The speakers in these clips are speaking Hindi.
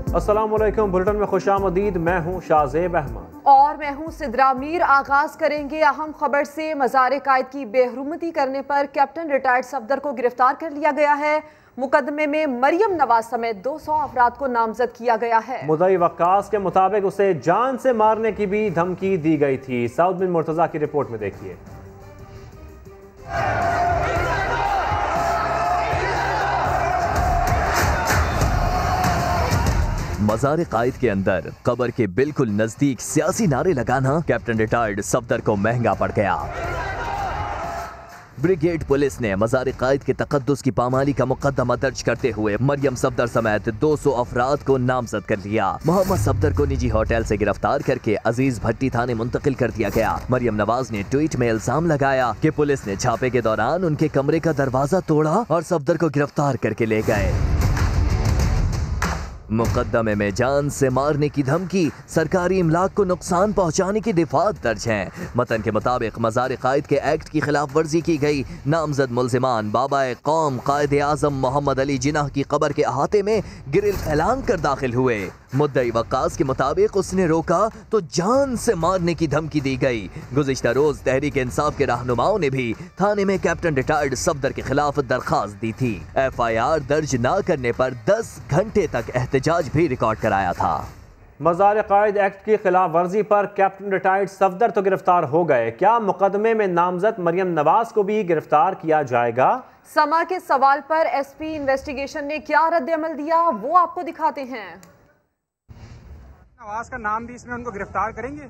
अस्सलाम वालेकुम, बुलेटिन में खुशामदीद। मैं हूँ शाहजेब अहमद और मैं हूँ सिद्रा मीर। आगाज करेंगे अहम खबर से। मज़ार कायद की बेहरुमती करने पर कैप्टन रिटायर्ड सफदर को गिरफ्तार कर लिया गया है। मुकदमे में मरियम नवाज समेत 200 अफराद को नामजद किया गया है। मुद्दई वक्कास के मुताबिक उसे जान से मारने की भी धमकी दी गई थी। साउद बिन मुर्तजा की रिपोर्ट में देखिए। मज़ार कायद के अंदर कब्र के बिल्कुल नजदीक सियासी नारे लगाना कैप्टन रिटायर्ड सफदर को महंगा पड़ गया। ब्रिगेड पुलिस ने मज़ार कायद के तकद्दुस की पामाली का मुकदमा दर्ज करते हुए मरियम सफदर समेत 200 अफराद को नामजद कर लिया। मोहम्मद सफदर को निजी होटल से गिरफ्तार करके अजीज भट्टी थाने मुंतकिल कर दिया गया। मरियम नवाज ने ट्वीट में इल्जाम लगाया कि पुलिस ने छापे के दौरान उनके कमरे का दरवाजा तोड़ा और सफदर को गिरफ्तार करके ले गए। मुकदमे में जान से मारने की धमकी, सरकारी इमलाक को नुकसान पहुंचाने की दिफात दर्ज हैं। मतन के मुताबिक मज़ार कायद के एक्ट की खिलाफ वर्जी की गई। नामजद मुल्जिमान बाबाए कौम कायद आजम मोहम्मद अली जिन्नाह की कब्र के अहाते में गिरिल फैलान कर दाखिल हुए। मुद्दई वक्कास के मुताबिक उसने रोका तो जान से मारने की धमकी दी गई। गुज़िश्ता रोज तहरीक इंसाफ के रहनुमाओं ने भी थाने में कैप्टन रिटायर्ड सफदर के खिलाफ दरखास्त दी थी। FIR दर्ज न करने पर 10 घंटे तक एहतजाज भी रिकॉर्ड कराया था। मज़ार कायद एक्ट की खिलाफ वर्जी पर कैप्टन रिटायर्ड सफदर तो गिरफ्तार हो गए, क्या मुकदमे में नामजद मरियम नवाज को भी गिरफ्तार किया जाएगा? समा के सवाल पर SP इन्वेस्टिगेशन ने क्या रद्द-ए-अमल दिया, वो आपको दिखाते हैं। नवाज का नाम भी इसमें उनको गिरफ्तार करेंगे।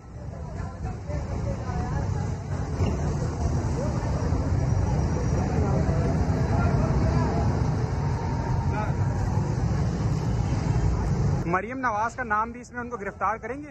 मरियम नवाज का नाम भी इसमें उनको गिरफ्तार करेंगे।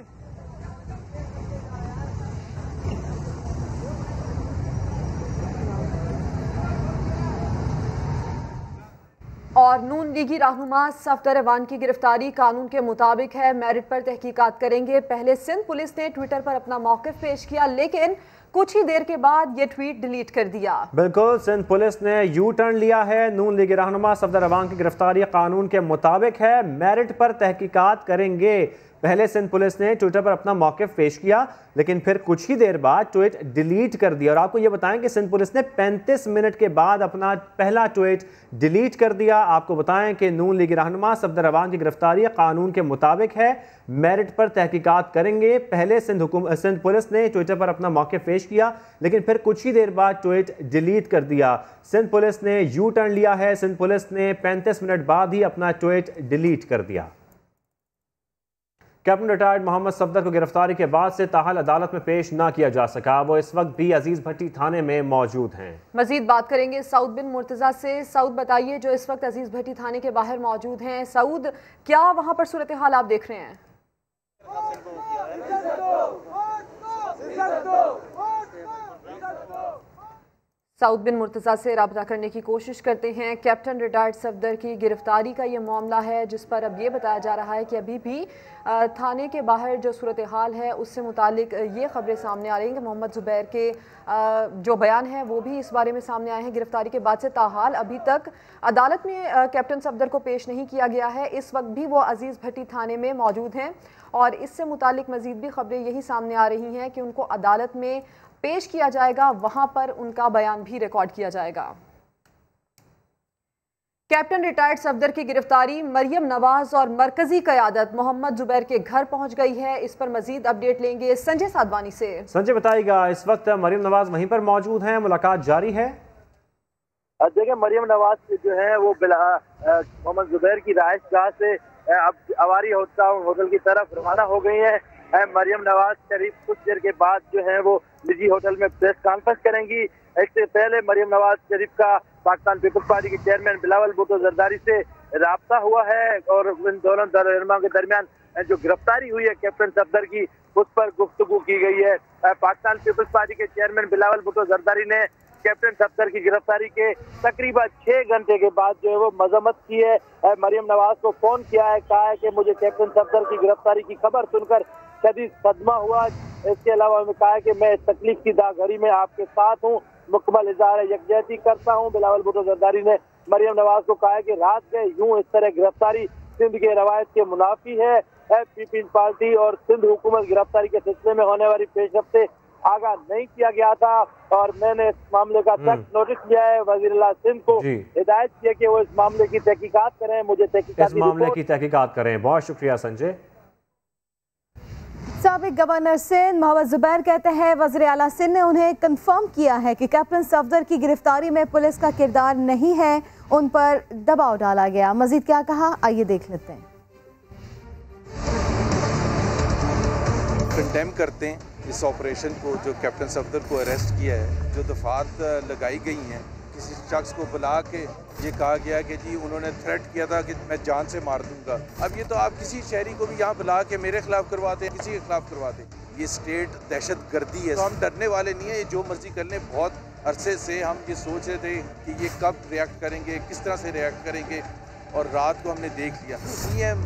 और नून लीगी रहनुमा सफदर अवान की गिरफ्तारी कानून के मुताबिक है, मेरिट पर तहकीकात करेंगे। पहले सिंध पुलिस ने ट्विटर पर अपना मौक़िफ़ पेश किया, लेकिन कुछ ही देर के बाद ये ट्वीट डिलीट कर दिया। बिल्कुल, सिंध पुलिस ने यू टर्न लिया है। नून लीगी रहनुमा सफदर अवान की गिरफ्तारी कानून के मुताबिक है, मेरिट पर तहकीकात करेंगे। पहले सिंध पुलिस ने ट्विटर पर अपना मौक़िफ़ पेश किया, लेकिन फिर कुछ ही देर बाद ट्वीट डिलीट कर दिया। और आपको ये बताएं कि सिंध पुलिस ने 35 मिनट के बाद अपना पहला ट्वीट डिलीट कर दिया। आपको बताएं कि नून लीगी रहनुमा सफदर अवान की गिरफ्तारी कानून के मुताबिक है, मेरिट पर तहकीकात करेंगे। पहले सिंध पुलिस ने ट्विटर पर अपना मौक़िफ़ पेश किया, लेकिन फिर कुछ ही देर बाद ट्वीट डिलीट कर दिया। सिंध पुलिस ने यू टर्न लिया है। सिंध पुलिस ने 35 मिनट बाद ही अपना ट्वीट डिलीट कर दिया। कैप्टन रिटायर्ड मोहम्मद सफदर को गिरफ्तारी के बाद से ताहाल अदालत में पेश ना किया जा सका। वो इस वक्त भी अजीज भट्टी थाने में मौजूद हैं। मजीद बात करेंगे साउद बिन मुर्तजा से। साउद बताइए, जो इस वक्त अजीज भट्टी थाने के बाहर मौजूद हैं, साउद क्या वहां पर सूरत हाल आप देख रहे हैं? साउद बिन मुर्तजा से रब्ता करने की कोशिश करते हैं। कैप्टन रिटायर्ड सफदर की गिरफ्तारी का ये मामला है, जिस पर अब ये बताया जा रहा है कि अभी भी थाने के बाहर जो सूरत हाल है उससे मुतालिक ये खबरें सामने आ रही हैं कि मोहम्मद ज़ुबैर के जो बयान है वो भी इस बारे में सामने आए हैं। गिरफ्तारी के बाद से ताहाल अभी तक अदालत में कैप्टन सफदर को पेश नहीं किया गया है। इस वक्त भी वो अजीज़ भट्टी थाने में मौजूद हैं और इससे मुतालिक मज़ीद भी खबरें यही सामने आ रही हैं कि उनको अदालत में पेश किया जाएगा, वहां पर उनका बयान भी रिकॉर्ड किया जाएगा। कैप्टन रिटायर्ड सफदर की गिरफ्तारी, मरियम नवाज और मरकजी क़यादत मोहम्मद ज़ुबैर के घर पहुंच गई है। इस पर मजीद अपडेट लेंगे संजय साधवानी से। संजय बताइएगा, इस वक्त मरियम नवाज वहीं पर मौजूद हैं, मुलाकात जारी है? देखिए, मरियम नवाज जो है वो मोहम्मद ज़ुबैर की रिहाइशगाह से अब अवारी होटल की तरफ रवाना हो गई है। मरियम नवाज शरीफ कुछ देर के बाद जो है वो निजी होटल में प्रेस कॉन्फ्रेंस करेंगी। इससे पहले मरियम नवाज शरीफ का पाकिस्तान पीपल्स पार्टी के चेयरमैन बिलावल भुट्टो जरदारी से राब्ता हुआ है और इन दोनों रहनुमा के दरमियान जो गिरफ्तारी हुई है कैप्टन सफदर की, उस पर गुफ्तगू की गई है। पाकिस्तान पीपल्स पार्टी के चेयरमैन बिलावल भुट्टो जरदारी ने कैप्टन सफदर की गिरफ्तारी के तकरीबन 6 घंटे के बाद जो है वो मजम्मत की है। मरियम नवाज को फोन किया है, कहा है कि मुझे कैप्टन सफदर की गिरफ्तारी की खबर सुनकर शदीद सदमा हुआ। इसके अलावा उन्होंने कहा है कि मैं तकलीफ की दागरी में आपके साथ हूँ, मुकम्मल इज़हार यकजहती करता हूँ। बिलावल भुट्टो जरदारी ने मरियम नवाज को कहा है कि रात में यूं इस तरह गिरफ्तारी सिंध के रवायत के मुनाफी है। पीपल्स पार्टी और सिंध हुकूमत गिरफ्तारी के सिलसिले में होने वाली पेशरफ से आगाह नहीं किया गया था और मैंने इस मामले का सख्त नोटिस लिया है। वज़ीर-ए-आला सिंध को हिदायत किया कि वो इस मामले की तहकीकात करें। मुझे इस मामले की तहकीकात करें। बहुत शुक्रिया संजय। साबिक गवर्नर सिंध मोहम्मद जुबैर कहते हैं वज़ीर-ए-आला सिंध ने उन्हें कंफर्म किया है कि कैप्टन सफदर की गिरफ्तारी में पुलिस का किरदार नहीं है, उन पर दबाव डाला गया। मजीद क्या कहा, आइए देख लेते हैं। कंडेम करते हैं इस ऑपरेशन को, जो कैप्टन सफदर को अरेस्ट किया है, जो दफात लगाई गई हैं। किसी शख्स को बुला के ये कहा गया कि जी उन्होंने थ्रेट किया था कि मैं जान से मार दूंगा। अब ये तो आप किसी शहरी को भी यहाँ बुला के मेरे खिलाफ करवाते हैं, किसी के खिलाफ करवाते हैं। ये स्टेट दहशत गर्दी है। तो हम डरने वाले नहीं है, ये जो मर्जी कर लें। बहुत अरसे से हम ये सोच रहे थे कि ये कब रिएक्ट करेंगे, किस तरह से रिएक्ट करेंगे, और रात को हमने देख लिया। सीएम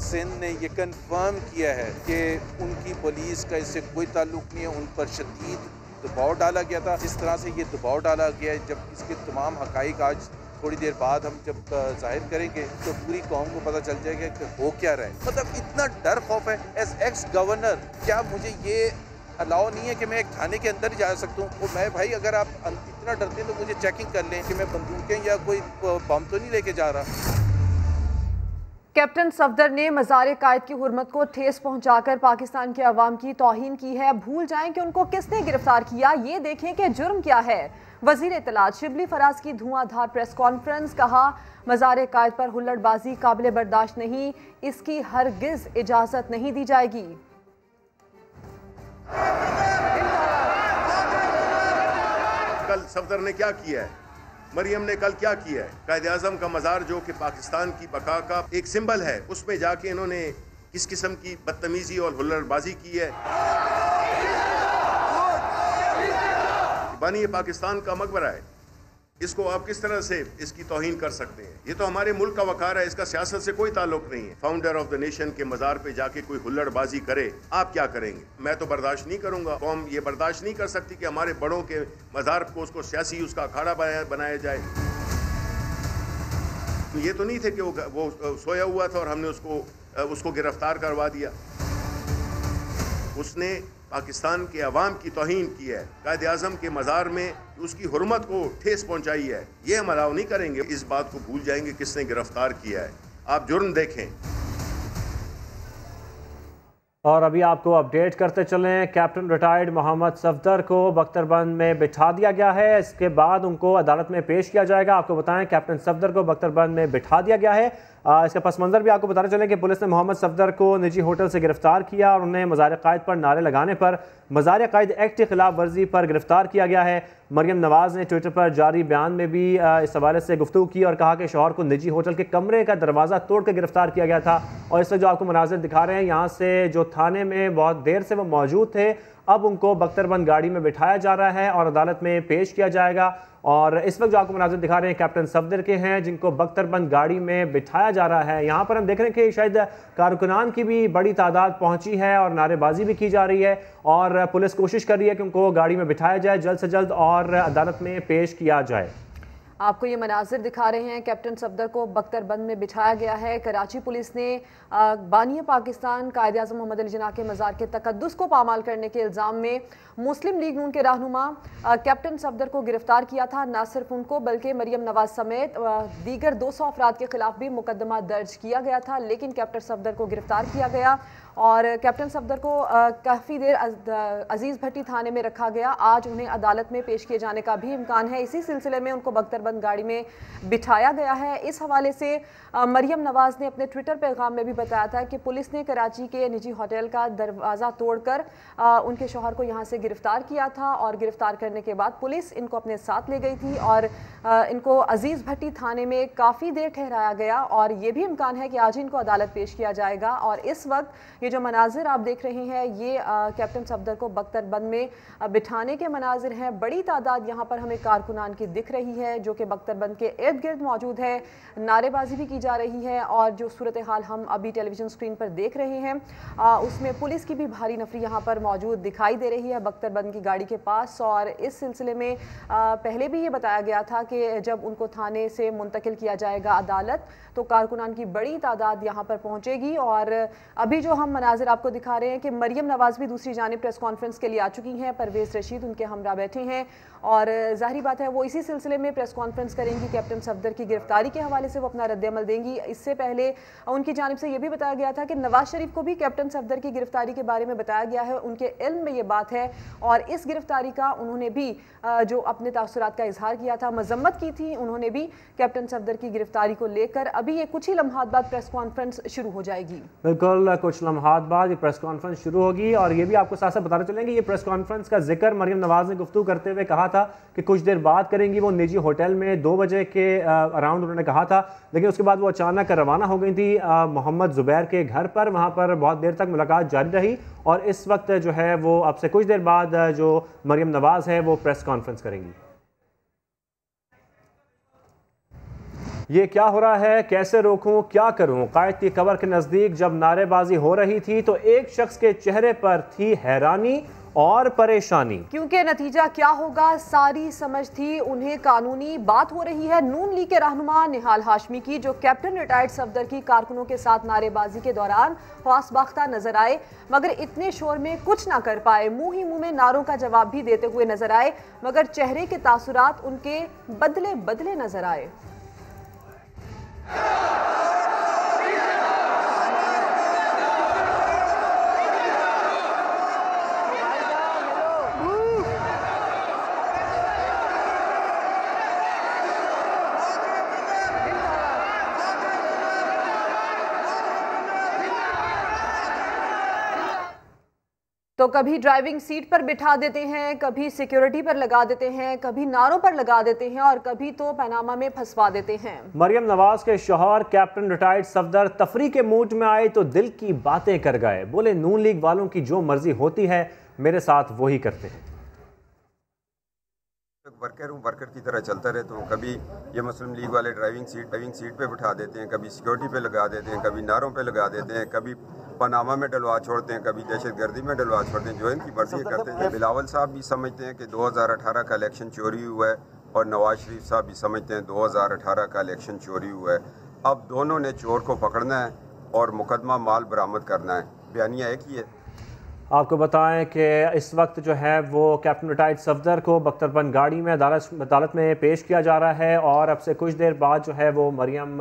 सिंध ने ये कंफर्म किया है कि उनकी पुलिस का इससे कोई ताल्लुक नहीं है। उन पर शदीद दबाव डाला गया था। जिस तरह से ये दबाव डाला गया है, जब इसके तमाम हकाइक आज थोड़ी देर बाद हम जब जाहिर करेंगे तो पूरी कौम को पता चल जाएगा कि हो क्या रहा है। मतलब इतना डर खौफ है। एज एक्स गवर्नर क्या मुझे ये अलाउ नहीं है कि मैं एक थाने के अंदर ही जा सकता हूँ? और मैं भाई, अगर आप इतना डरते हैं तो मुझे चेकिंग कर लें कि मैं बंदूकें या कोई बम तो नहीं लेके जा रहा। कैप्टन सफदर ने मज़ार कायद की हुर्मत को ठेस पहुंचाकर पाकिस्तान के अवाम की तौहीन की है। भूल जाएं कि उनको किसने गिरफ्तार किया, ये देखें कि जुर्म क्या है। वजीर इत्तलात शिबली फराज की धुआंधार प्रेस कॉन्फ्रेंस, कहा मज़ार कायद पर हुल्लड़बाजी काबिल बर्दाश्त नहीं, इसकी हरगिज इजाज़त नहीं दी जाएगी। कल सफदर ने क्या किया है, मरियम ने कल क्या किया है? कायद आज़म का मज़ार जो कि पाकिस्तान की बका का एक सिंबल है, उसमें जाके इन्होंने किस किस्म की बदतमीजी और हुल्लड़बाजी की है। बानी पाकिस्तान का मकबरा है, इसको आप किस तरह से इसकी तौहीन कर सकते हैं? ये तो हमारे मुल्क का वकार है, इसका सियासत से कोई ताल्लुक नहीं है। फाउंडर ऑफ द नेशन के मज़ार पे जाके कोई हुल्लड़बाजी करे, आप क्या करेंगे? मैं तो बर्दाश्त नहीं करूंगा। कौम ये बर्दाश्त नहीं कर सकती कि हमारे बड़ों के मज़ार को उसको सियासी उसका अखाड़ा बनाया जाए। तो ये तो नहीं थे कि वो सोया हुआ था और हमने उसको गिरफ्तार करवा दिया। उसने पाकिस्तान के अवाम की तौहीन की है, कायद आज़म के मज़ार में उसकी हुर्मत को ठेस पहुंचाई है। ये हम अलाउ नहीं करेंगे। इस बात को भूल जाएंगे किसने गिरफ्तार किया है। आप जुर्म देखें। और अभी आपको अपडेट करते चलें, कैप्टन रिटायर्ड मोहम्मद सफदर को बख्तरबंद में बिठा दिया गया है। इसके बाद उनको अदालत में पेश किया जाएगा। आपको बताएं, कैप्टन सफदर को बख्तरबंद में बिठा दिया गया है। इसका पस मंज़र भी आपको बताना चलें कि पुलिस ने मोहम्मद सफदर को निजी होटल से गिरफ्तार किया और उन्हें मज़ार कायद पर नारे लगाने पर मज़ार कायद एक्ट की खिलाफ वर्जी पर गिरफ्तार किया गया है। मरियम नवाज़ ने ट्विटर पर जारी बयान में भी इस हवाले से गुफ्तगू की और कहा कि शौहर को निजी होटल के कमरे का दरवाज़ा तोड़कर गिरफ्तार किया गया था। और इस वक्त जो आपको मनाज़िर दिखा रहे हैं, यहाँ से जो थाने में बहुत देर से वो मौजूद थे, अब उनको बख्तरबंद गाड़ी में बिठाया जा रहा है और अदालत में पेश किया जाएगा। और इस वक्त जो आपको मनाज़िर दिखा रहे हैं कैप्टन सफदर के हैं, जिनको बख्तरबंद गाड़ी में बिठाया जा रहा है। यहाँ पर हम देख रहे हैं कि शायद कारकुनान की भी बड़ी तादाद पहुंची है और नारेबाजी भी की जा रही है और पुलिस कोशिश कर रही है कि उनको गाड़ी में बिठाया जाए जल्द से जल्द और अदालत में पेश किया जाए। आपको ये मनाजिर दिखा रहे हैं, कैप्टन सफदर को बख्तरबंद में बिठाया गया है। कराची पुलिस ने बानी पाकिस्तान कायद आज़म मोहम्मद अली जिन्ना के मज़ार के तकद्दुस को पामाल करने के इल्ज़ाम में मुस्लिम लीग नून के रहनुमा कैप्टन सफदर को गिरफ्तार किया था। न सिर्फ उनको बल्कि मरियम नवाज समेत दीगर 200 अफराद के खिलाफ भी मुकदमा दर्ज किया गया था, लेकिन कैप्टन सफदर को गिरफ्तार किया गया और कैप्टन सफदर को काफ़ी देर अजीज़ भट्टी थाने में रखा गया। आज उन्हें अदालत में पेश किए जाने का भी इम्कान है। इसी सिलसिले में उनको बख्तरबंद गाड़ी में बिठाया गया है। इस हवाले से मरियम नवाज ने अपने ट्विटर पैगाम में भी बताया था कि पुलिस ने कराची के निजी होटल का दरवाज़ा तोड़कर उनके शौहर को यहाँ से गिरफ्तार किया था और गिरफ्तार करने के बाद पुलिस इनको अपने साथ ले गई थी और इनको अजीज़ भट्टी थाने में काफ़ी देर ठहराया गया और ये भी इम्कान है कि आज इनको अदालत पेश किया जाएगा। और इस वक्त ये जो मनाजिर आप देख रहे हैं, ये कैप्टन सफदर को बख्तरबंद में बिठाने के मनाजिर हैं। बड़ी तादाद यहाँ पर हमें कारकुनान की दिख रही है जो कि के बख्तरबंद के इर्द गिर्द मौजूद है। नारेबाजी भी की जा रही है और जो सूरत हाल हम अभी टेलीविजन स्क्रीन पर देख रहे हैं उसमें पुलिस की भी भारी नफरी यहाँ पर मौजूद दिखाई दे रही है बख्तरबंद की गाड़ी के पास। और इस सिलसिले में पहले भी ये बताया गया था कि जब उनको थाने से मुंतकिल किया जाएगा अदालत तो कारकुनान की बड़ी तादाद यहाँ पर पहुँचेगी। और अभी जो हम मनाजिर आपको दिखा रहे हैं कि मरियम नवाज भी दूसरी जानिब प्रेस कॉन्फ्रेंस के लिए आ चुकी हैं, परवेज़ रशीद उनके हमरा बैठे हैं और जाहिर बात है वो इसी सिलसिले में प्रेस कॉन्फ्रेंस करेंगी। कैप्टन सफदर की गिरफ्तारी के हवाले से वो अपना रद्द-ए-अमल देंगी। इससे पहले उनकी जानिब से यह भी बताया गया था कि नवाज शरीफ को भी कैप्टन सफदर की गिरफ्तारी के बारे में बताया गया है, उनके इल्म में ये बात है और इस गिरफ्तारी का उन्होंने भी जो अपने तासुरात का इजहार किया था, मजम्मत की थी उन्होंने भी कैप्टन सफदर की गिरफ्तारी को लेकर। अभी ये कुछ ही लम्हात बाद प्रेस कॉन्फ्रेंस शुरू हो जाएगी। बिल्कुल, कुछ लम्हात बाद ये प्रेस कॉन्फ्रेंस शुरू होगी और ये भी आपको साथ साथ बताते चलेंगे ये प्रेस कॉन्फ्रेंस का जिक्र मरियम नवाज ने गुफ्तगू करते हुए कहा था कि कुछ देर बाद करेंगी। वो निजी होटल में 2 बजे के अराउंड उन्होंने कहा था, लेकिन उसके बाद वो अचानक रवाना हो गई थी मोहम्मद जुबैर के घर पर। वहाँ पर बहुत देर तक मुलाकात जारी रही और इस वक्त जो है वो अब से कुछ देर बाद जो मरियम नवाज है वो प्रेस कॉन्फ्रेंस करेंगी। ये क्या हो रहा है, कैसे रोकूं, क्या करूं? कायद की कब्र के नज़दीक जब नारेबाजी हो रही थी तो एक शख्स के चेहरे पर थी हैरानी और परेशानी, क्योंकि नतीजा क्या होगा सारी समझ थी उन्हें। कानूनी बात हो रही है नून लीग के रहनुमा निहाल हाशमी की, जो कैप्टन रिटायर्ड सफदर की कारकुनों के साथ नारेबाजी के दौरान ख्वासबाख्ता नजर आए मगर इतने शोर में कुछ ना कर पाए। मुंह ही मुंह में नारों का जवाब भी देते हुए नजर आए मगर चेहरे के तासुरात उनके बदले बदले नजर आए। तो कभी ड्राइविंग सीट पर बिठा देते हैं, कभी सिक्योरिटी पर लगा देते हैं, कभी नारों पर लगा देते हैं और कभी तो पनामा में फंसवा देते हैं। मरियम नवाज के शौहर कैप्टन रिटायर्ड सफदर तफरी के मूड में आए तो दिल की बातें कर गए। बोले नून लीग वालों की जो मर्जी होती है मेरे साथ वही करते हैं। वर्कर की तरह चलता रहता हूँ। कभी ये मुस्लिम लीग वाले ड्राइविंग सीट पे बिठा देते हैं, कभी सिक्योरिटी पे लगा देते हैं, कभी नारों पे लगा देते हैं, कभी पनामा में डलवा छोड़ते हैं, कभी दहशतगर्दी में डलवा छोड़ते हैं। जो इनकी मर्जी करते हैं। बिलावल साहब भी समझते हैं कि 2018 का इलेक्शन चोरी हुआ है और नवाज शरीफ साहब भी समझते हैं 2018 का इलेक्शन चोरी हुआ है। अब दोनों ने चोर को पकड़ना है और मुकदमा माल बरामद करना है। बयानिया एक ही है। आपको बताएं कि इस वक्त जो है वो कैप्टन रिटायर्ड सफदर को बख्तरबंद गाड़ी में अदालत में पेश किया जा रहा है और अब से कुछ देर बाद जो है वो मरियम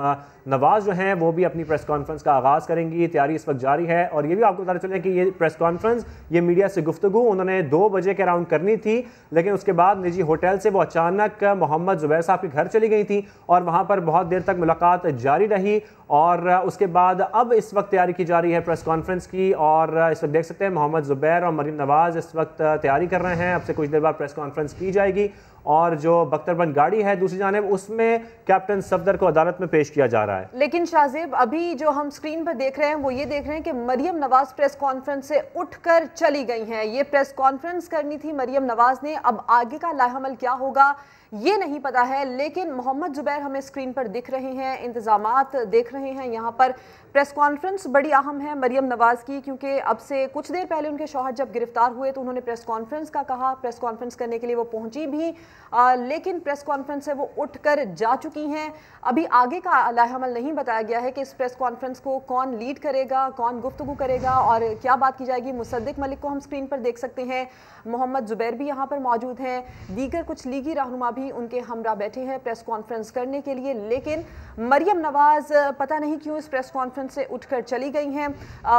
नवाज जो हैं वो भी अपनी प्रेस कॉन्फ्रेंस का आगाज़ करेंगी। तैयारी इस वक्त जारी है और ये भी आपको बताना चलें कि ये प्रेस कॉन्फ्रेंस ये मीडिया से गुफ्तगू उन्होंने 2 बजे के अराउंड करनी थी, लेकिन उसके बाद निजी होटल से वो अचानक मोहम्मद जुबैर साहब के घर चली गई थी और वहाँ पर बहुत देर तक मुलाकात जारी रही और उसके बाद अब इस वक्त तैयारी की जा रही है प्रेस कॉन्फ्रेंस की। और इस वक्त देख सकते हैं मोहम्मद जुबैर और मरियम नवाज इस वक्त तैयारी कर रहे हैं। अब से कुछ देर बाद प्रेस कॉन्फ्रेंस की जाएगी और जो बख्तरबंद गाड़ी है दूसरी जानिब उसमें कैप्टन सफदर को अदालत में पेश किया जा रहा है। लेकिन शाहजेब अभी जो हम स्क्रीन पर देख रहे हैं वो ये देख रहे हैं कि मरियम नवाज प्रेस कॉन्फ्रेंस से उठकर चली गई हैं। ये प्रेस कॉन्फ्रेंस करनी थी मरियम नवाज ने, अब आगे का लाहमल क्या होगा ये नहीं पता है। लेकिन मोहम्मद जुबैर हमें स्क्रीन पर दिख रहे हैं, इंतजामात देख रहे हैं यहाँ पर। प्रेस कॉन्फ्रेंस बड़ी अहम है मरियम नवाज की, क्योंकि अब से कुछ देर पहले उनके शौहर जब गिरफ्तार हुए तो उन्होंने प्रेस कॉन्फ्रेंस का कहा, प्रेस कॉन्फ्रेंस करने के लिए वो पहुंची भी लेकिन प्रेस कॉन्फ्रेंस से वो उठकर जा चुकी हैं। अभी आगे का लाहमल नहीं बताया गया है कि इस प्रेस कॉन्फ्रेंस को कौन लीड करेगा, कौन गुफ्तगू करेगा और क्या बात की जाएगी। मुसद्दिक मलिक को हम स्क्रीन पर देख सकते हैं, मोहम्मद जुबैर भी यहाँ पर मौजूद हैं, दीगर कुछ लीगी रहनुमा भी उनके हमरा बैठे हैं प्रेस कॉन्फ्रेंस करने के लिए। लेकिन मरियम नवाज पता नहीं क्यों इस प्रेस कॉन्फ्रेंस से उठकर चली गई हैं।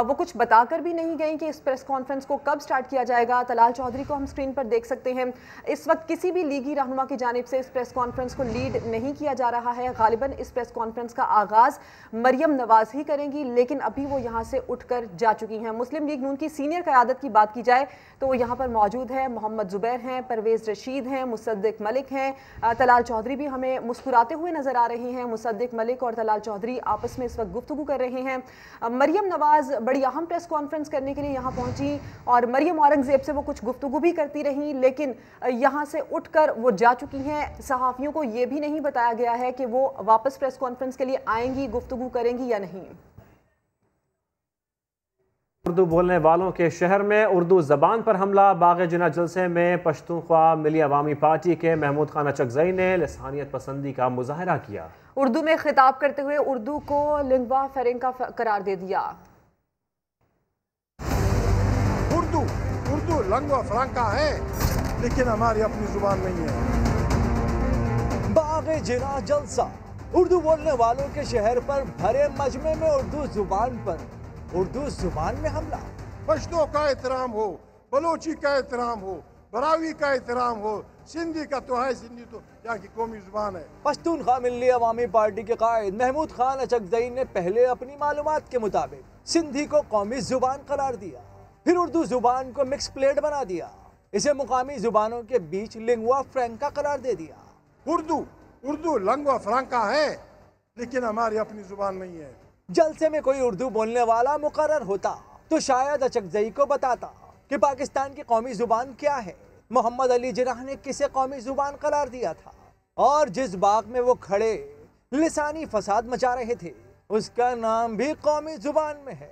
वो कुछ बताकर भी नहीं गई कि इस प्रेस कॉन्फ्रेंस को कब स्टार्ट किया जाएगा। तलाल चौधरी को हम स्क्रीन पर देख सकते हैं। इस वक्त किसी भी लीगी रहनुमा की जानिब से इस प्रेस कॉन्फ्रेंस को लीड नहीं किया जा रहा है। गालिबन इस प्रेस कॉन्फ्रेंस का आगाज मरियम नवाज ही करेंगी, लेकिन अभी वो यहाँ से उठकर जा चुकी हैं। मुस्लिम लीग नून की सीनियर क़यादत की बात की जाए तो वो यहाँ पर मौजूद है। मोहम्मद जुबैर हैं, परवेज़ रशीद हैं, मुसद्दिक मलिक हैं, तलाल चौधरी भी हमें मुस्कुराते हुए नजर आ रहे हैं। मुसद्दिक मलिक और तलाल चौधरी आपस में इस वक्त गुफ्तगू कर रहे हैं। मरियम नवाज बड़ी अहम प्रेस कॉन्फ्रेंस करने के लिए यहाँ पहुंची और मरियम औरंगजेब से वो कुछ गुफ्तगू भी करती रही, लेकिन यहाँ से उठकर पर वो जा चुकी हैं। सहाफ़ियों को ये भी नहीं बताया गया है कि वो वापस प्रेस कॉन्फ्रेंस के लिए आएंगी, गुफ्तगू करेंगी या नहीं। उर्दू बोलने वालों के शहर में उर्दू ज़बान पर हमला। बाग़ जिना जलसे में पश्तूनख्वा मिली अवामी पार्टी के महमूद खान अचकज़ई ने लिसानियत पसंदी का मुजाहरा किया। उर्दू में खिताब करते हुए उर्दू को लिंग्वा फ्रैंका करार दे दिया। उर्दू लिंग्वा फ्रैंका है, लेकिन हमारी अपनी जुबान नहीं है। बाग़ जिना जलसा, उर्दू बोलने वालों के शहर पर भरे मजमे में उर्दू जुबान पर उर्दू जुबान में हमला। पश्तो का एहतराम हो, बलोची का एहतराम हो, बरावी का एहतराम हो, सिंधी का तो है, सिंधी तो यहाँ की कौमी जुबान है। पश्तूनख्वा मिली अवामी पार्टी के कायद महमूद खान अचकज़ई ने पहले अपनी मालूमात के मुताबिक सिंधी को कौमी जुबान करार दिया, फिर उर्दू जुबान को मिक्स प्लेट बना दिया, इसे मुकामी जुबानों के बीच लिंग्वा फ्रैंका करार दे दिया। उर्दू लिंग्वा फ्रैंका है, लेकिन हमारी अपनी जुबान नहीं है। जलसे में कोई उर्दू बोलने वाला मुकर्रर होता तो शायद अचकज़ई को बताता कि पाकिस्तान की कौमी जुबान क्या है, मोहम्मद अली जिन्नाह ने किसे कौमी जुबान करार दिया था, और जिस बाग में वो खड़े लिसानी फसाद मचा रहे थे उसका नाम भी कौमी जुबान में है।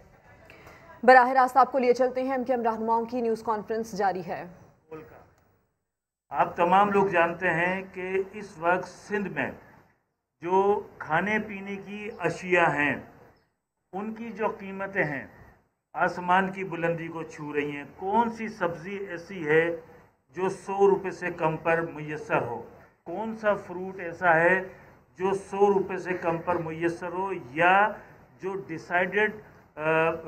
बराह रास्त आपको लिए चलते हैं। एमकेएम रहनुमाओं की न्यूज़ कॉन्फ्रेंस जारी है। आप तमाम लोग जानते हैं कि इस वक्त सिंध में जो खाने पीने की अशिया हैं उनकी जो कीमतें हैं आसमान की बुलंदी को छू रही हैं। कौन सी सब्ज़ी ऐसी है जो 100 रुपये से कम पर मुयस्सर हो, कौन सा फ्रूट ऐसा है जो 100 रुपये से कम पर मुयस्सर हो, या जो डिसाइडेड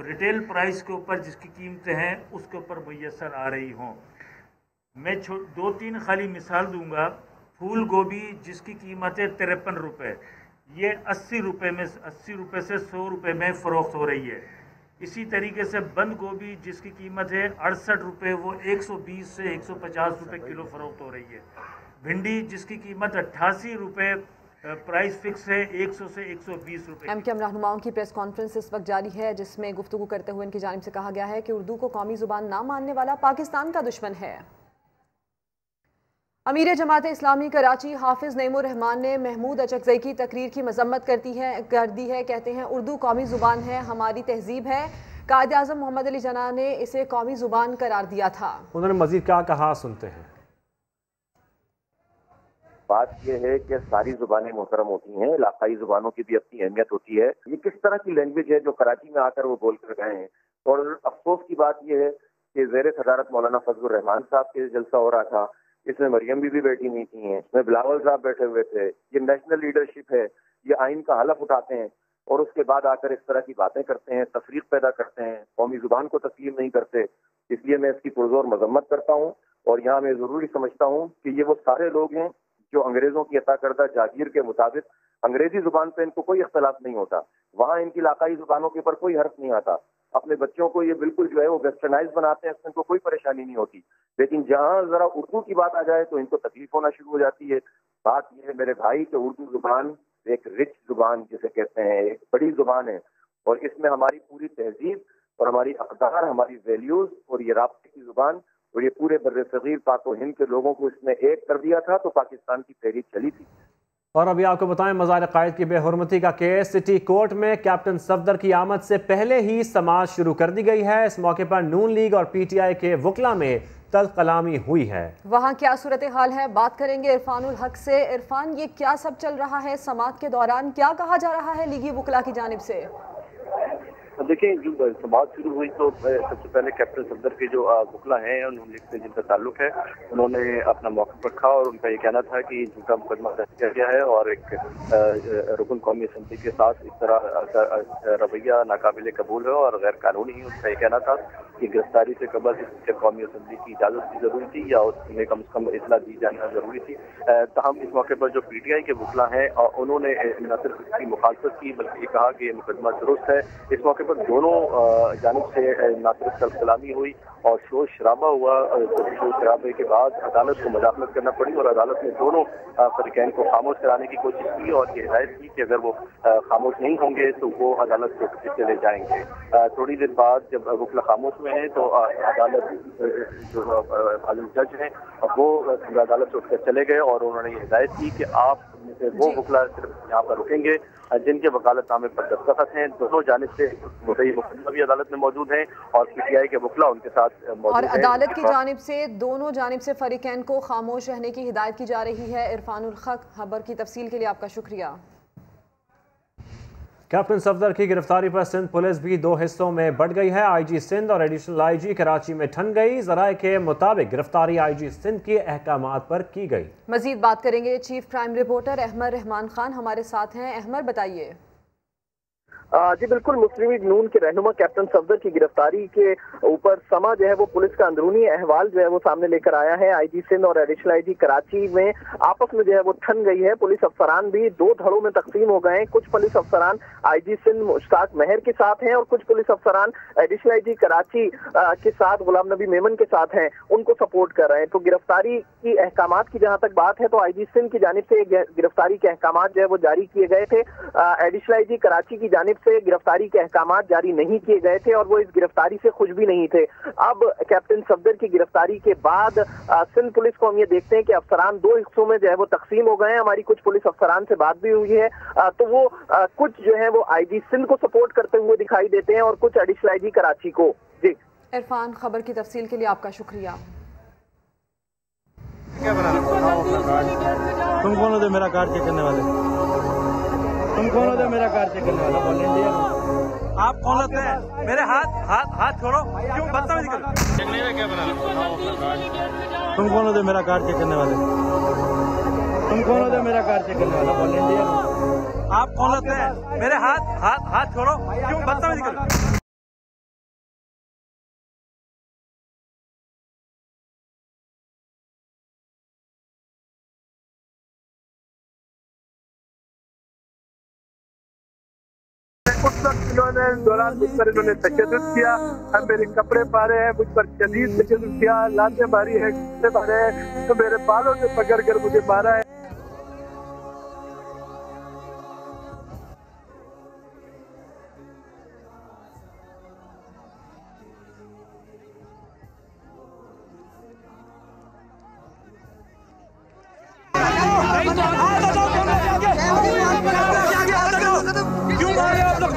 रिटेल प्राइस के ऊपर जिसकी कीमतें हैं उसके ऊपर मुयस्सर आ रही हों। मैं 2-3 खाली मिसाल दूंगा। फूल गोभी जिसकी कीमत है 53 रुपये, ये 80 रुपये से 100 रुपये में फ़रोख्त हो रही है। इसी तरीके से बंद गोभी जिसकी कीमत है 68 रुपये, वो 120 से 150 रुपये किलो फ़रोख्त हो रही है। भिंडी जिसकी कीमत 88 रुपये, प्राइस फिक्स है 100 से 120 रुपये। एमकेएम रहनुमाओं की प्रेस कॉन्फ्रेंस इस वक्त जारी है, जिसमें गुफ्तगू करते हुए इनकी जानिब से कहा गया है कि उर्दू को कौमी जुबान ना मानने वाला पाकिस्तान का दुश्मन है। अमीर जमात इस्लामी कराची हाफिज नईमुर रहमान ने महमूद अचकज़ई की तकरीर की मजम्मत कर दी है। कहते हैं उर्दू कौमी ज़ुबान है, हमारी तहजीब है। कायद आज़म मोहम्मद अली जिन्नाह ने इसे कौमी ज़ुबान करार दिया था। उन्होंने मजीद क्या कहा, सुनते हैं। बात यह है कि सारी जुबानें मोहतरम होती हैं, इलाकाई जुबानों की भी अपनी अहमियत होती है। ये किस तरह की लैंग्वेज है जो कराची में आकर वो बोल कर गए हैं। और अफसोस की बात यह है कि ज़ेर सदारत मौलाना फजलुर रहमान साहब के जलसा हो रहा था, इसमें मरियम बीबी बैठी नहीं थी, इसमें बिलावल साहब बैठे हुए थे। ये नेशनल लीडरशिप है, ये आइन का हलफ उठाते हैं और उसके बाद आकर इस तरह की बातें करते हैं, तफरीक पैदा करते हैं, कौमी जुबान को तस्लीम नहीं करते। इसलिए मैं इसकी पुरजोर मजम्मत करता हूँ। और यहाँ मैं जरूरी समझता हूँ कि ये वो सारे लोग हैं जो अंग्रेजों की अता करदा जागीर के मुताबिक अंग्रेजी जुबान पे इनको कोई इख्तलाफ नहीं होता, वहाँ इनकी इलाकाई जुबानों के ऊपर कोई हर्फ नहीं आता। अपने बच्चों को ये बिल्कुल जो है वो वेस्टर्नाइज बनाते हैं, इसमें इनको कोई परेशानी नहीं होती। लेकिन जहाँ जरा उर्दू की बात आ जाए तो इनको तकलीफ होना शुरू हो जाती है। बात यह है मेरे भाई कि उर्दू जुबान एक रिच जुबान जिसे कहते हैं, एक बड़ी जुबान है और इसमें हमारी पूरी तहजीब और हमारी अक़दार, हमारी वैल्यूज और ये राब्ते की जुबान और ये पूरे बर्रे सगीर पाक व हिंद के लोगों को इसने एक कर दिया था, तो पाकिस्तान की तहरीक चली थी। और अभी आपको बताएं, मज़ार कायद की बेहुरमती का केस सिटी कोर्ट में कैप्टन सफदर की आमद से पहले ही समाअत शुरू कर दी गई है। इस मौके पर नून लीग और PTI के वकला में तल्ख कलामी हुई है। वहाँ क्या सूरत हाल है, बात करेंगे इरफानुल हक से। इरफान, ये क्या सब चल रहा है? समाअत के दौरान क्या कहा जा रहा है लीगी वकला की जानिब से? देखिए, जो समाअत शुरू हुई तो सबसे पहले कैप्टन सफदर के जो वकला हैं नून लीग से जिनका ताल्लुक है, उन्होंने अपना मौक़िफ़ रखा और उनका ये कहना था कि झूठा मुकदमा दर्ज किया गया है और एक रुकन कौमी असम्बली के साथ इस तरह रवैया नाकाबिले कबूल है और गैर कानूनी ही। उनका ये कहना था कि गिरफ्तारी से कबल कौमी असम्बली की इजाज़त भी ज़रूरी थी या उसमें कम से कम इतला दी जाना ज़रूरी थी। तहम इस मौके पर जो PTI के वकला हैं उन्होंने न सिर्फ इसकी मुखालफत की बल्कि कहा कि ये मुकदमा दुरुस्त है। इस मौके पर दोनों जानिब से ना सिर्फ सर सलामी हुई और शोर शराबा हुआ। शोर शराबे के बाद अदालत को मदाखलत करना पड़ी और अदालत ने दोनों फरीकैन को खामोश कराने की कोशिश की और ये हिदायत की कि अगर वो खामोश नहीं होंगे तो वो अदालत से चले जाएंगे। थोड़ी देर बाद जब वकला खामोश में है तो अदालत जो आलम जज हैं वो अदालत से उठकर चले गए और उन्होंने ये हिदायत की कि आप वो वकला सिर्फ यहाँ पर रुकेंगे जिनके वकालतनामे पर दस्तखत हैं। दोनों जानिब से मुद्दई मुकदमा भी अदालत में मौजूद हैं और पीटीआई के वकला उनके साथ मौजूद और अदालत की जानिब से दोनों जानिब से फरीकैन को खामोश रहने की हिदायत की जा रही है। इरफानुल हक खबर की तफसील के लिए आपका शुक्रिया। कैप्टन सफदर की गिरफ्तारी पर सिंध पुलिस भी दो हिस्सों में बढ़ गई है। आईजी सिंध और एडिशनल आईजी कराची में ठन गई। जराए के मुताबिक गिरफ्तारी आईजी सिंध के अहकामात पर की गई। मजीद बात करेंगे chief crime reporter Ahmed Rehman Khan हमारे साथ हैं। अहमद बताइए। जी बिल्कुल, मुस्लिम लीग नून के रहनुमा कैप्टन सफदर की गिरफ्तारी के ऊपर समा जो है वो पुलिस का अंदरूनी अहवाल जो है वो सामने लेकर आया है। आईजी सिंध और एडिशनल आईजी कराची में आपस में जो है वो ठन गई है। पुलिस अफसरान भी दो धड़ों में तकसीम हो गए हैं। कुछ पुलिस अफसरान आईजी सिंध मुश्ताक मेहर के साथ हैं और कुछ पुलिस अफसरान एडिशनल आईजी कराची के साथ गुलाम नबी मेमन के साथ हैं, उनको सपोर्ट कर रहे हैं। तो गिरफ्तारी की अहकामात की जहां तक बात है तो आईजी सिंध की जानिब से गिरफ्तारी के अहकामात जो है वो जारी किए गए थे। एडिशनल आईजी कराची की जानिब से गिरफ्तारी के अहकामात जारी नहीं किए गए थे और वो इस गिरफ्तारी से खुश भी नहीं थे। अब कैप्टन सफदर की गिरफ्तारी के बाद सिंध पुलिस को हम ये देखते हैं कि अफसरान दो हिस्सों में जो है वो तकसीम हो गए हैं। हमारी कुछ पुलिस अफसरान से बात भी हुई है तो वो कुछ जो है वो आईजी सिंध को सपोर्ट करते हुए दिखाई देते हैं और कुछ एडिशनल आईजी कराची को। जी इरफान, खबर की तफसील के लिए आपका शुक्रिया। तुम कौन हो मेरा कार चेक करने वाले? तुम कौन होते मेरा कार चेक करने वाला? वॉलंटियर आप कौन होते हैं? मेरे हाथ छोड़ो, क्यों बदतमीजी कर रहे हो? चेक नहीं है क्या बना? तुम कौन होते मेरा कार चेक करने वाले? तुम कौन होते मेरा कार चेक करने वाला? वॉलंटियर आप कौन होते हैं? मेरे हाथ छोड़ो, क्यों बदतमीजी कर रहे हो? उस वक्त इन्होंने दौरान मुझ पर इन्होंने तशद्दुद किया। हम मेरे कपड़े पारे हैं, मुझ पर शदीद तशद्दुद किया, लातें मारी है, गुस्से मारे हैं, तो मेरे बालों से पकड़ कर मुझे मारा है। क्यों मार रहे हो आप लोग?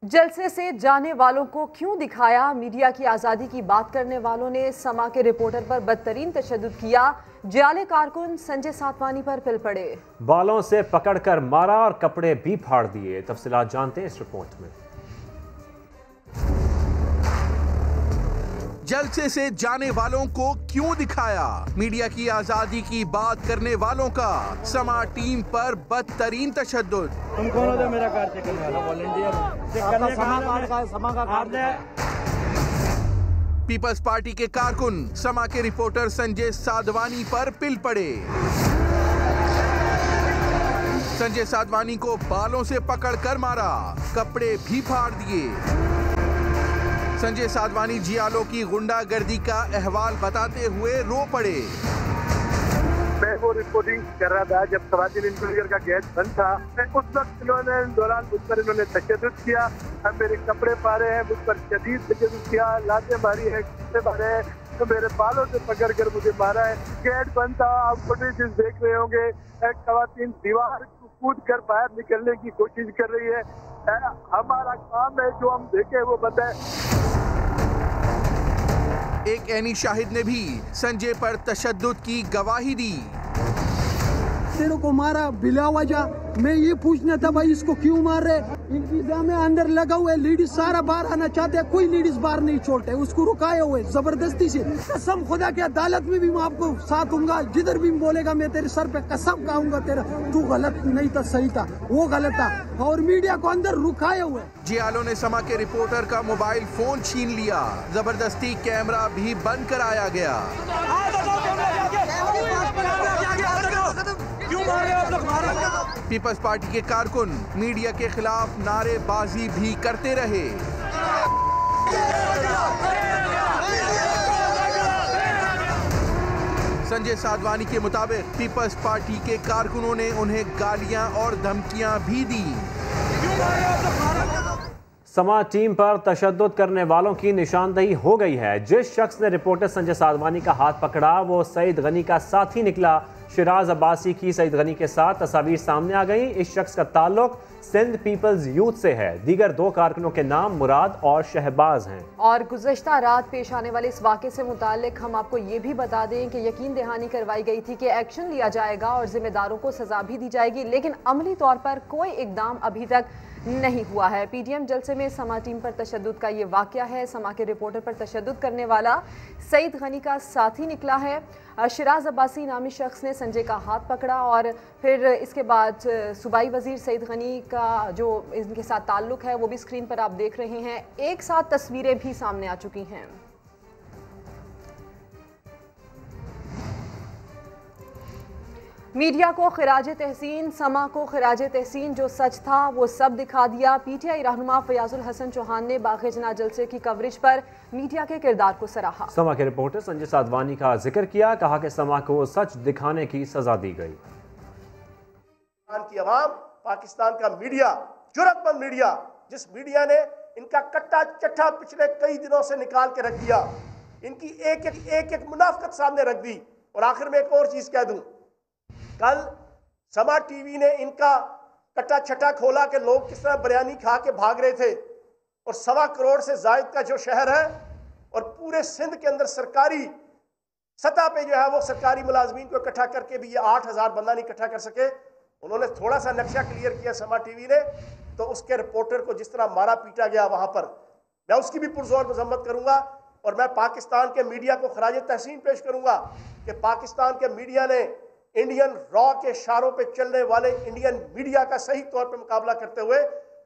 जलसे से जाने वालों को क्यों दिखाया? मीडिया की आज़ादी की बात करने वालों ने समा के रिपोर्टर पर बदतरीन तशद्दुद किया। जाले कारकुन संजय सातवानी पर पिल पड़े, बालों से पकड़कर मारा और कपड़े भी फाड़ दिए। तफसीलात जानते हैं इस रिपोर्ट में। जलसे से जाने वालों को क्यों दिखाया? मीडिया की आजादी की बात करने वालों का समा टीम पर बदतरीन तशद्दुद। तुम कौन होते मेरा कार चेक करने वाला? वॉलंटियर चेक करने समा का कार्ड। पीपल्स पार्टी के कारकुन समा के रिपोर्टर संजय साधवानी पर पिल पड़े। संजय साधवानी को बालों से पकड़कर मारा, कपड़े भी फाड़ दिए। संजय साधवानी जियालों की गुंडागर्दी का अहवाल बताते हुए रो पड़े। मैं वो रिपोर्टिंग कर रहा था जब खवातीन इंटीरियर का गेट बंद था। उस वक्त इन्होंने दौरान मुझ पर इन्होंने तशद्दुद किया। हम मेरे कपड़े पारे हैं, मुझ पर शदीद तशद्दुद किया, लातें मारी है, गुस्से मारे हैं, तो मेरे बालों से पकड़ कर मुझे मारा है। गेट बंद था, आप फुटेज देख रहे होंगे। खवातीन दीवार कूद कर बाहर निकलने की कोशिश कर रही है। हमारा काम है जो हम देखे वो बताए। एक एनी शाहिद ने भी संजय पर तशद्दुद की गवाही दी। तेरे को मारा बिला वजह, मैं ये पूछना था भाई इसको क्यों मार रहे? इंतजाम अंदर लगा हुआ है, लेडीज सारा बाहर आना चाहते हैं, कोई लेडीज बाहर नहीं छोड़ते, उसको रुकाए हुए जबरदस्ती से। कसम खुदा की अदालत में भी मैं आपको साथ दूंगा, जिधर भी बोलेगा मैं तेरे सर पे कसम खाऊंगा तेरा, तू गलत नहीं था सही था, वो गलत था, और मीडिया को अंदर रुकाए हुए। जियालो ने समा के रिपोर्टर का मोबाइल फोन छीन लिया, जबरदस्ती कैमरा भी बंद कराया गया। पीपल्स पार्टी के कारकुन मीडिया के खिलाफ नारेबाजी भी करते रहे। संजय साधवानी के मुताबिक पीपल्स पार्टी के कारकुनों ने उन्हें गालियां और धमकियां भी दी। समा टीम पर तशद्दुद करने वालों की निशानदही हो गई है। जिस शख्स ने रिपोर्टर संजय साधवानी का हाथ पकड़ा वो सईद गनी का साथी निकला। शिराज अब्बासी की सईद गनी के साथ तस्वीर सामने आ गई। इस शख्स का ताल्लुक सिंध पीपल्स यूथ से है। दीगर दो कारकुनों के नाम मुराद और शहबाज हैं। और गुज़श्ता रात पेश आने वाले इस वाक़े से मुतालिक हम आपको ये भी बता दें कि यकीन दहानी करवाई गई थी कि एक्शन लिया जाएगा और जिम्मेदारों को सजा भी दी जाएगी, लेकिन अमली तौर पर कोई इकदाम अभी तक नहीं हुआ है। पीटीएम जलसे में समा टीम पर तशद्दुद का ये वाक़या है। समा के रिपोर्टर पर तशद्दुद करने वाला सईद गनी का साथी निकला है। शिराज अब्बासी नामी शख्स ने संजय का हाथ पकड़ा और फिर इसके बाद सूबाई वजीर सईद गनी का जो इनके साथ ताल्लुक है वो भी स्क्रीन पर आप देख रहे हैं। एक साथ तस्वीरें भी सामने आ चुकी हैं। मीडिया को खिराज तहसीन, समा को खिराज तहसीन, जो सच था वो सब दिखा दिया। पीटीआई रहनुमा फयाजुल हसन चौहान ने बाग़े जना जलसे की कवरेज पर मीडिया के किरदार को सराहा। समा के रिपोर्टर संजय साधवानी का जिक्र किया, कहा कि समा को सच दिखाने की सजा दी गई। पाकिस्तान की आवाम, पाकिस्तान का मीडिया, जुर्रतमंद मीडिया, जिस मीडिया ने इनका कट्टा चट्टा पिछले कई दिनों से निकाल के रख दिया, इनकी एक एक मुनाफकत सामने रख दी। और आखिर में एक और चीज कह दूं, कल समा टीवी ने इनका कट्टा छट्टा खोला कि लोग किस तरह बिरयानी खा के भाग रहे थे, और 1.25 करोड़ से जायद का जो शहर है और पूरे सिंध के अंदर सरकारी सतह पे जो है वो सरकारी मुलाजमीन को इकट्ठा करके भी ये 8,000 बंदा नहीं इकट्ठा कर सके। उन्होंने थोड़ा सा नक्शा क्लियर किया समा टीवी ने, तो उसके रिपोर्टर को जिस तरह मारा पीटा गया वहां पर, मैं उसकी भी पुरजोर मजम्मत करूंगा। और मैं पाकिस्तान के मीडिया को खराज तहसीन पेश करूंगा कि पाकिस्तान के मीडिया ने इंडियन रॉ के इशारों पे चलने वाले इंडियन मीडिया का सही तौर पे मुकाबला करते हुए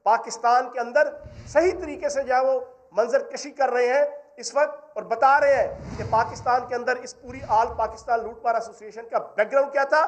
पाकिस्तान के अंदर सही तरीके से जो है वो मंजर कशी कर रहे हैं इस वक्त, और बता रहे हैं कि पाकिस्तान के अंदर इस पूरी आल पाकिस्तान लूटमार एसोसिएशन का बैकग्राउंड क्या था,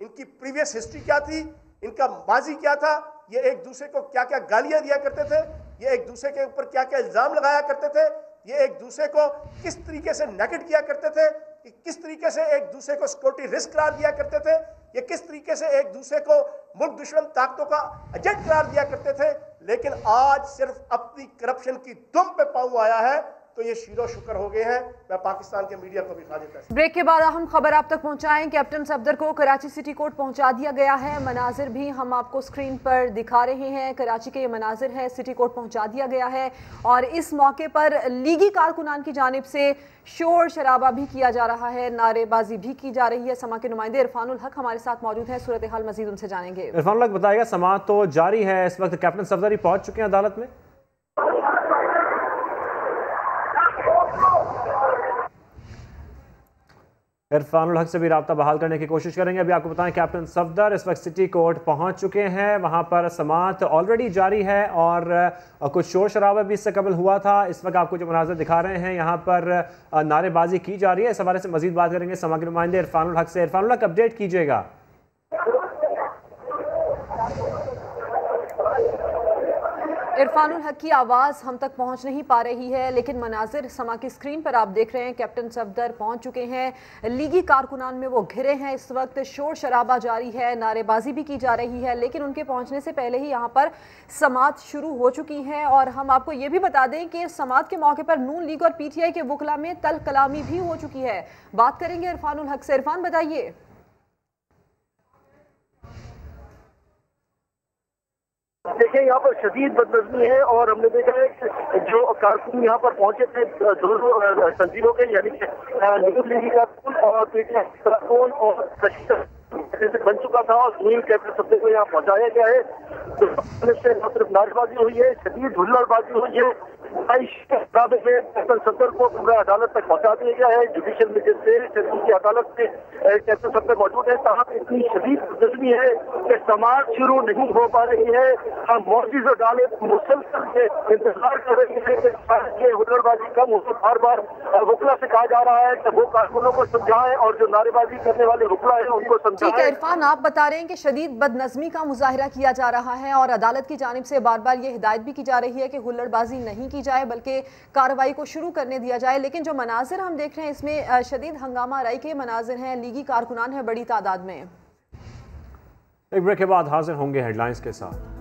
इनकी प्रीवियस हिस्ट्री क्या थी, इनका माजी क्या था, ये एक दूसरे को क्या क्या गालियां दिया करते थे, ये एक दूसरे के ऊपर क्या क्या इल्जाम लगाया करते थे, ये एक दूसरे को किस तरीके से नेगेट किया करते थे, कि किस तरीके से एक दूसरे को सिक्योरिटी रिस्क करार दिया करते थे, ये किस तरीके से एक दूसरे को मुल्क दुश्मन ताकतों का एजेंट करार दिया करते थे। लेकिन आज सिर्फ अपनी करप्शन की दुम पे पांव आया है तो ये शीरो शुक्र हो गए हैं। मैं पाकिस्तान के मीडिया को भी खा देता हूं। ब्रेक के बाद अहम खबर आप तक पहुंचाएं। कैप्टन सफदर को कराची सिटी कोर्ट पहुंचा दिया गया है। मनाजिर भी हम आपको स्क्रीन पर दिखा रहे हैं। कराची के ये मनाजिर है, सिटी कोर्ट पहुंचा दिया गया है और इस मौके पर लीगी कारकुनान की जानिब से शोर शराबा भी किया जा रहा है, नारेबाजी भी की जा रही है। समा के नुमाइंदे इरफानुल हक हमारे साथ मौजूद है, सूरत हाल मजीद उनसे जानेंगे। इरफानुल हक बताएगा, समाअत तो जारी है, इस वक्त कैप्टन सफदर ही पहुंच चुके हैं अदालत में। इरफानुल हक से भी राब्ता बहाल करने की कोशिश करेंगे। अभी आपको बताएं कैप्टन सफदर इस वक्त सिटी कोर्ट पहुंच चुके हैं। वहां पर समाअत ऑलरेडी जारी है और कुछ शोर शराबा भी इससे कबल हुआ था। इस वक्त आपको जो मनाज़र दिखा रहे हैं यहाँ पर नारेबाजी की जा रही है। इस हवाले से मजीद बात करेंगे समा के नुमाइंदे इरफानुल हक से। इरफानुल हक, अपडेट कीजिएगा। इरफानुल हक की आवाज़ हम तक पहुंच नहीं पा रही है, लेकिन मनाजिर समा की स्क्रीन पर आप देख रहे हैं। कैप्टन सफदर पहुंच चुके हैं, लीगी कारकुनान में वो घिरे हैं। इस वक्त शोर शराबा जारी है, नारेबाजी भी की जा रही है, लेकिन उनके पहुंचने से पहले ही यहाँ पर समाअत शुरू हो चुकी है। और हम आपको ये भी बता दें कि समाअत के मौके पर नून लीग और पीटीआई के वकला में तल कलामी भी हो चुकी है। बात करेंगे इरफानुल हक से। इरफान, बताइए। देखिए, यहाँ पर शदीद बदनज़मी है और हमने देखा है कि जो कारकुन यहाँ पर पहुंचे थे दोनों तंजीमों के, यानी कि नीम लीगी कारकुन और पीटीआई कारकुन और बन चुका था और सुनील कैप्टन सफदर को यहाँ पहुंचाया गया है। तो से न सिर्फ नारेबाजी हुई है, शदीद हुल्लड़बाजी हुई है। कैप्टन सफदर को पूरा अदालत तक पहुंचा दिया गया है। जुडिशियल मजिस्ट्रेट की अदालत में कैप्टन सफदर मौजूद है। कहा इतनी शदीद जज्बी है कि समाज शुरू नहीं हो पा रही है। हम मौजूद अदालत मुसलसल इंतजार कर रही है कि हुल्लड़बाजी कम हो। बार बार वकला से कहा जा रहा है कि वो कारकुनों को समझाएं और जो नारेबाजी करने वाले वकला है उनको समझाएं। ठीक है इरफान, आप बता रहे हैं कि शदीद बदनज़मी का मुजाहिरा किया जा रहा है और अदालत की जानिब से बार बार ये हिदायत भी की जा रही है कि हुल्लड़बाजी नहीं की जाए बल्कि कार्रवाई को शुरू करने दिया जाए। लेकिन जो मनाजिर हम देख रहे हैं इसमें शदीद हंगामा राई के मनाजिर हैं, लीगी कारकुनान हैं बड़ी तादाद में। एक ब्रेक के बाद हाजिर होंगे हेडलाइंस के साथ।